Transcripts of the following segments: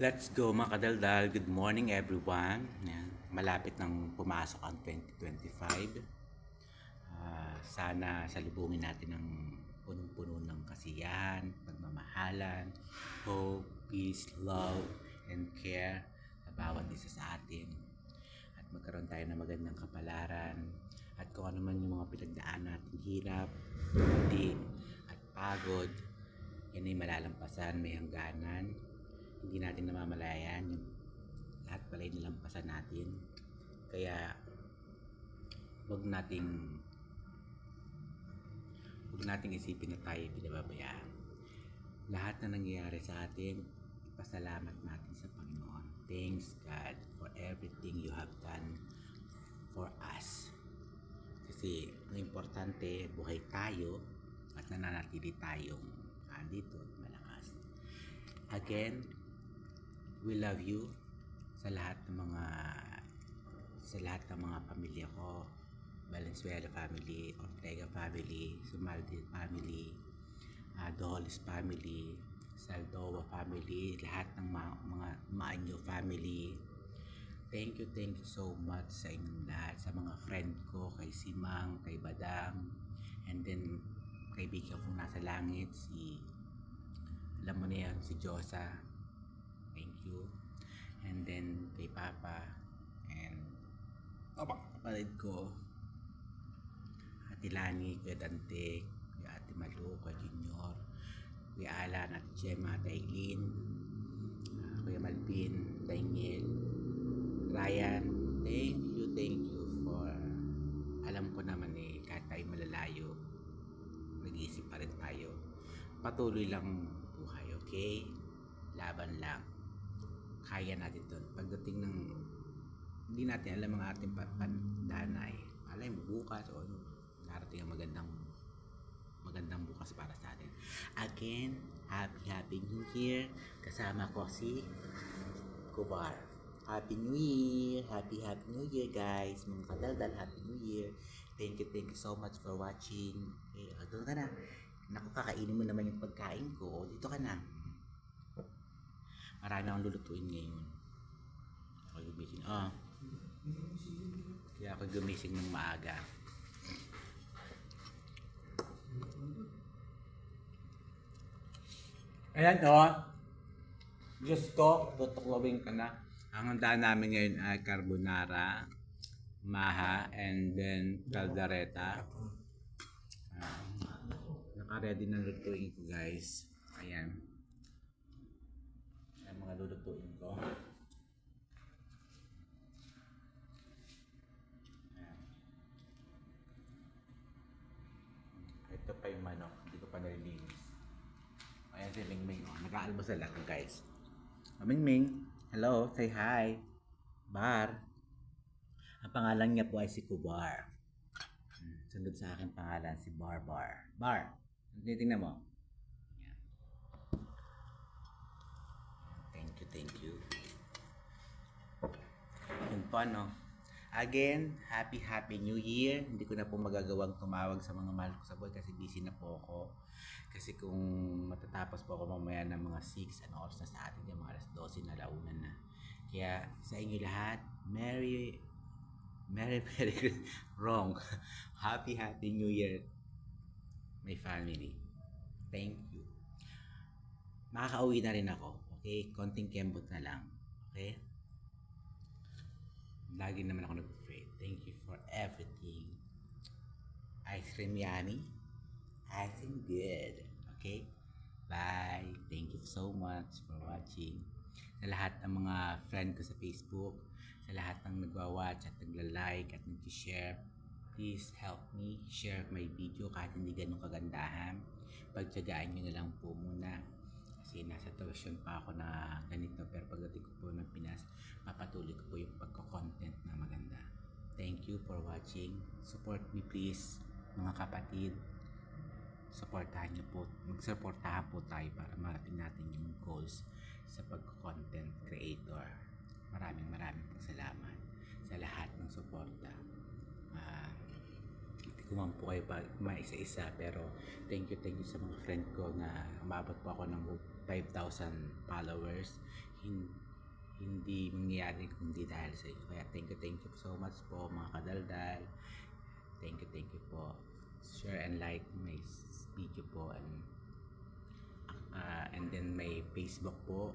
Let's go mga kadaldal. Good morning everyone. Yan. Malapit nang pumasok ang 2025. Sana salubungin natin ng punong-puno ng kasiyahan, pagmamahalan, hope, peace, love, and care sa bawat isa sa atin. At magkaroon tayo ng magandang kapalaran at kung ano man yung mga pinagdaan natin hirap, hindi, at pagod, yan ay malalampasan, may hangganan. Hindi natin namamalayan yung lahat pala ay nilampasan natin. Kaya wag nating isipin na tayo pinababayaan. Lahat na nangyayari sa atin, ipasalamat natin sa Panginoon. Thanks God for everything you have done for us. Kasi ang importante, buhay tayo at nananatili tayong dito malakas. Again, we love you sa lahat ng mga pamilya ko. Valenzuela family, Ortega family, Sumaldi family, Dolis family, Saldoa family, lahat ng mga Maanyo family. Thank you so much sa inyong lahat, sa mga friend ko, kay Simang, kay Badang, and then kaibigan kong nasa langit, alam mo na yan, si Josa. Thank you. And then kay Papa and kapatid ko, Ate Lani, Kuya Dante, Kuya Ate Malu, Kuya Junior, Kuya Alan at Gemma, Ate Aileen, Kuya Malvin, Daniel, Ryan. Thank you for alam ko naman kahit tayo malalayo, nag-iisip pa rin tayo. Patuloy lang buhay, okay? Laban lang. Kaya natin to. Pagdating ng hindi natin alam ang ating pandanay. Alay mo bukas o darating ang magandang bukas para sa atin. Again, happy new year. Kasama ko si Kubar. Happy New Year! Happy New Year guys! Mga kadaldal, Happy New Year! Thank you so much for watching. Doon ka na. Naku, kakainin mo naman yung pagkain ko. Dito ka na. Marami akong lulutuin ngayon. Kaya ako gumising ng maaga. Ayan Diyos ko, tutuklawin ka na. Ang handa namin ngayon ay carbonara, maha, and then caldereta. Naka-ready na lutuin ko guys. Ayan. Ayan mga lulutuin ko. Ayan. Ito pa yung manok. Hindi ko pa nalilinis. Ayan si Mingming. Nag-aalmusal ako guys. Mingming, hello, say hi. Bar. Ang pangalan niya po ay si Kubar. Sunod sa akin pangalan si Barbar. Bar. Tingnan mo. Ayan. Thank you. Yun po Again, happy New Year. Hindi ko na po magagawang tumawag sa mga mahal ko sa buhay kasi busy na po ako. Kasi kung matatapos po ako mamaya ng mga 6, oras na sa atin, yung mga alas 12 na launan na. Kaya sa inyo lahat, Merry wrong. Happy New Year, my family. Thank you. Makakauwi na rin ako. Okay? Konting kembot na lang. Okay? Lagi naman ako nag-pray. Thank you for everything. Ice cream yummy. Ice cream good. Okay? Bye. Thank you so much for watching. Sa lahat ng mga friend ko sa Facebook, sa lahat ng nagwa-watch at nagla-like at nag-share, please help me share my video kahit hindi ganun kagandahan. Pagtyagaan nyo na lang po muna. Kasi nasa sitwasyon pa ako na ganito, pero pagdating ko po ng Pinas, papatuloy ko po yung pagko-content na maganda. Thank you for watching. Support me please, mga kapatid. Magsuportahan po tayo para marating natin yung goals sa pagko-content creator. Maraming salamat sa lahat ng suporta. Hindi ko gumawa po kayo pa isa-isa, pero thank you sa mga friend ko na umabot po ako ng 5,000 followers. Hindi mangyayari kung di dahil sa inyo. Kaya thank you so much po mga kadaldal. Thank you po. Share and like my video po, and then may Facebook po,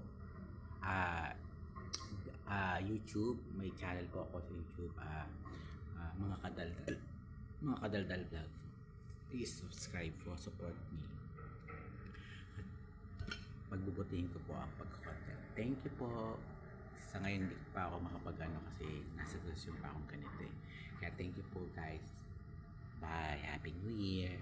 YouTube, may channel po ako sa YouTube, mga kadaldal vlog. Please subscribe po, support me. Magbubutihin ko po ang pagkakontent. Thank you po. Sa ngayon hindi pa ako makapag-ano kasi nasa sitwasyon pa akong ganito eh. Kaya thank you po guys. Bye. Happy New Year.